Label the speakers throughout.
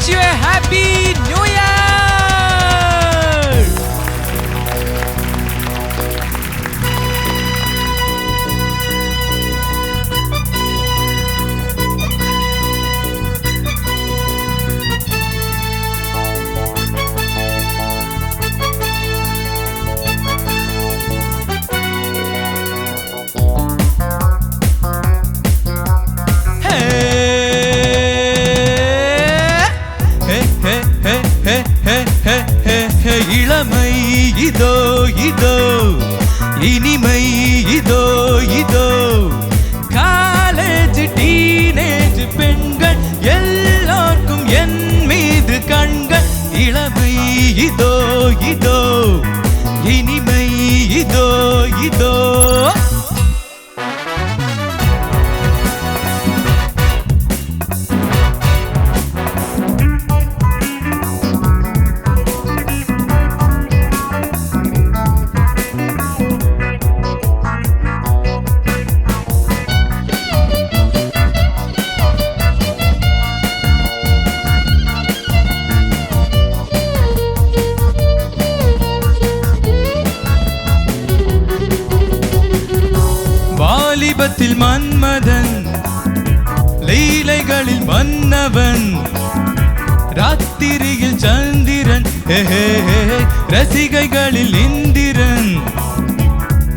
Speaker 1: you a happy new year. இளமை இதோ இதோ இனிமை இதோ இதோ காலேஜ் டீனேஜ் பெண்கள் எல்லாருக்கும் என் மீது கண்கள் இளமை இதோ இதோ இனிமை இதோ இதோ வாலிபத்தில் மன்மதன் லீலைகளில் மன்னவன் ராத்திரியில் சந்திரன் ரசிகைகளில் இந்திரன்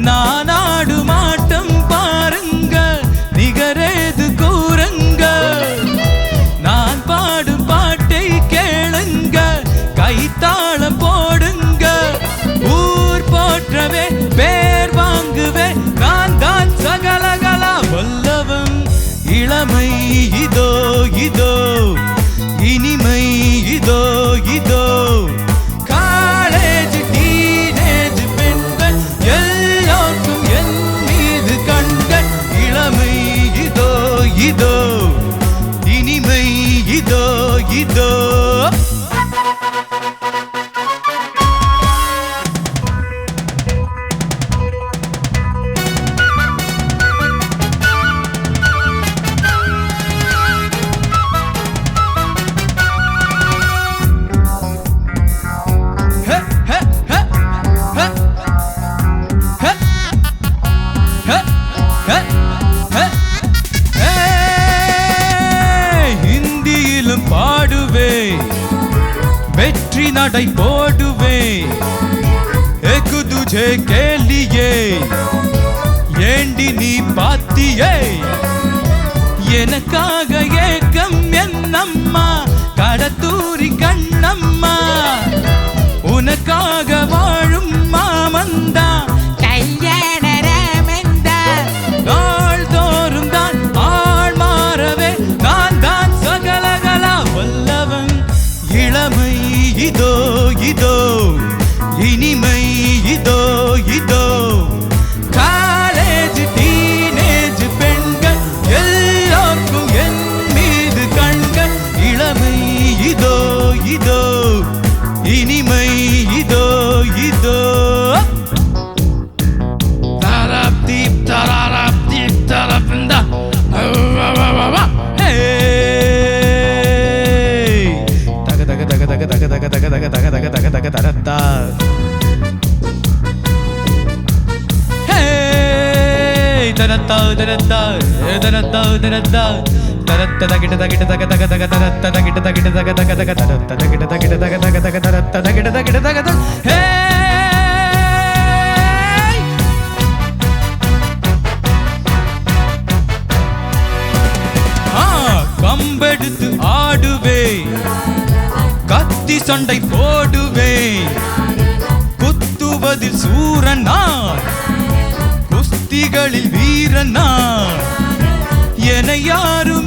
Speaker 1: நான் ஆடும் ஆட்டம் பாருங்க நிகரேது கூறுங்க நான் பாடும் பாட்டை கேளுங்க கைத்தாளம் போடுங்க ஊர் போற்றவே பேர் வாங்குவே நான் தான் சகலகலா வல்லவன் இளமை இதோ இதோ இனிமை இதோ இதோ காலேஜ் டீனேஜ் பெண்கள் எல்லாருக்கும் என் மீது கண்கள் இளமை இதோ இதோ இனிமை இதோ இதோ ஹிந்தியிலும் பாடுவே வெற்றி நடை போடுவே ஏகு துஜே கேலியே ஏண்டி நீ பாத்தியே எனக்காக ஏக்கம் என்னம்மா கடத்தூரி கண்ணம்மா உனக்காக வாழும் மாமந்தா கல்யாண ராமந்தா நாள் தோறும் தான் ஆள் மாறவே நான் தான் சகலகலா வல்லவன் இளமை இதோ இதோ இனிமை இதோ இதோ காலேஜ் டீனேஜ் பெண்கள் எல்லாருக்கும் என் மீது கண்கள் இளமை இதோ இதோ இனிமை இதோ இதோ தரப்தீப் தரப்தீப் தரப்ந்தா தக தக தக தக தக தக தக தக தக தக தக தக தரத்தா தரத்தா தரத்தா தரத்தா தரத்தா தரத்த தகிட தகிட தக தக தக தரத்த தகிட தகிட தக தக தக தரத்த தகிட தகிட தக தக தக தரத்த தகிட தகிட தக தக கம்பெடுத்து ஆடுவே கத்தி சண்டை போடுவே குத்துவதில் சூரனா குஸ்திகளில் வீரனா என யாரும்